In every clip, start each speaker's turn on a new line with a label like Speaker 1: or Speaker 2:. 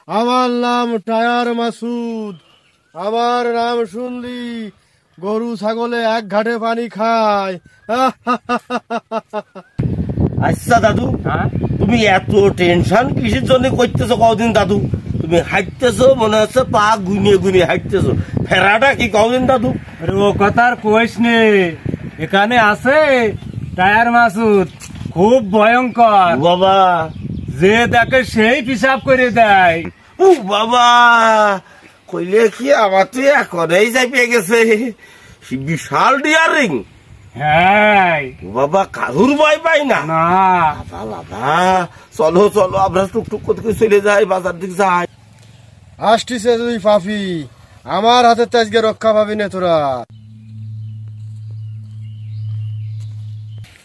Speaker 1: আমার নাম টায়ার মাসুদ। আমার নাম শুনলি গরু ছাগলে এক ঘাটে পানি খায়।
Speaker 2: আচ্ছা দাদু, তুমি এত টেনশন কিসের জন্য করতেছো কদিন দাদু? তুমি হাঁটতেছো মনে হচ্ছে পা গুনিয়ে গুনিয়ে হাঁটতেছো, ফেরাটা কি কদিন দাদু?
Speaker 3: আরে ও কথার কইস নে, এখানে আছে টায়ার মাসুদ, খুব ভয়ঙ্কর
Speaker 2: বাবা।
Speaker 3: যে দেখে সেই পিসাব করে দেয়।
Speaker 2: ও বাবা, কইলে কি আমার তো এখনই যাই পেয়ে গেছে, বিশাল ডিয়ারিং।
Speaker 3: হ্যাঁ
Speaker 2: বাবা, কারুর ভয় পাই না?
Speaker 3: না
Speaker 2: বাবা চলো চলো, আমরা টুকটুক করে চলে যাই, বাজার দিক যাই।
Speaker 1: আসটিছে তুই পাপি, আমার হাতে তো আজকে রক্ষা পাবি না তোরা।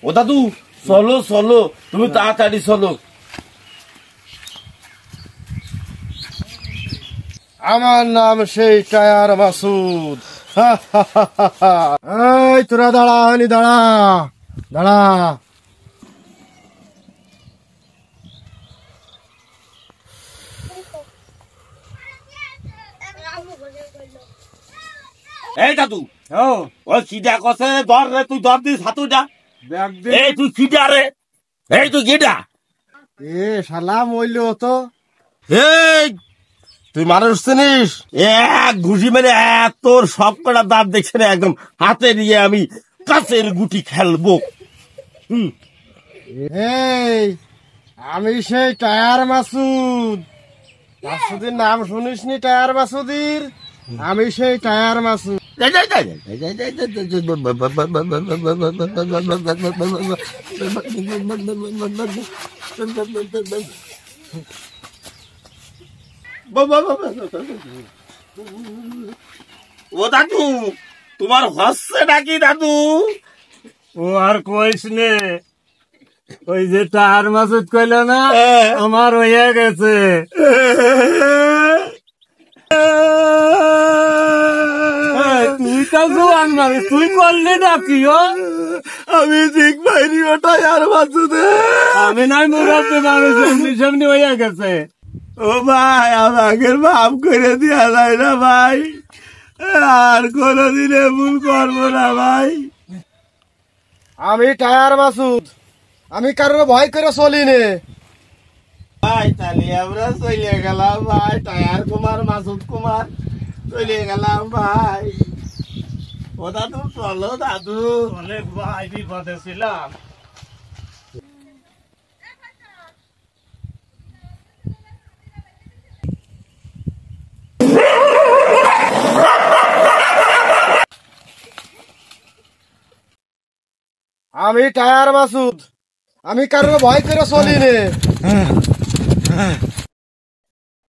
Speaker 2: ও দাদু চলো চলো, তুমি তাড়াতাড়ি চলো।
Speaker 1: আমার নাম সেই টায়ার মাসুদ। এই তোরা দাঁড়া, হানি দাঁড়া দাঁড়া।
Speaker 2: এই দাদু,
Speaker 3: ও
Speaker 2: ওই কিডা কছে ধর রে, তুই ধর দিস হাতুটা।
Speaker 3: ব্যাগ দে।
Speaker 2: এই তুই কিডা রে? এই তুই কিডা?
Speaker 1: এ শালা মইল তো।
Speaker 2: এই তুই মানুষ চিনিস? এক ঘুষি মেরে তোর সব কটা দাঁত দেখছে না, একদম হাতে নিয়ে আমি কাছের গুটি খেলবো।
Speaker 1: এই আমি সেই টায়ার মাসুদ। মাসুদের নাম শুনিসনি? টায়ার মাসুদির আমি সেই টায়ার মাসুদ।
Speaker 2: ও দাদু, তোমার হচ্ছে নাকি দাদু?
Speaker 3: ও আর কইস নে, ওই যে টায়ার মাসুদ কইল না, আমার হয়ে গেছে। তুই তো জোয়ান মানুষ, তুই করলি না কি?
Speaker 2: আমি ঠিক পাইনি ওটাই আর মাসুদে।
Speaker 3: আমি নাই মুরব্বী মানুষ, এমনি সামনে হয়ে গেছে।
Speaker 2: ও ভাই, আমাকে মাফ করে দেওয়া যায় না ভাই, আর কোনদিন ভুল করবো না ভাই।
Speaker 1: আমি টায়ার মাসুদ, আমি কারোর ভয় করে চলি নে।
Speaker 2: ভাই তাহলে আমরা চলে গেলাম ভাই, টায়ার কুমার মাসুদ কুমার চলে গেলাম ভাই। ও দাদু চলো দাদু।
Speaker 3: অনেক ভাই বিপদে ছিলাম।
Speaker 1: আমি টায়ার মাসুদ, আমি কারোর ভয় করে চলি নে।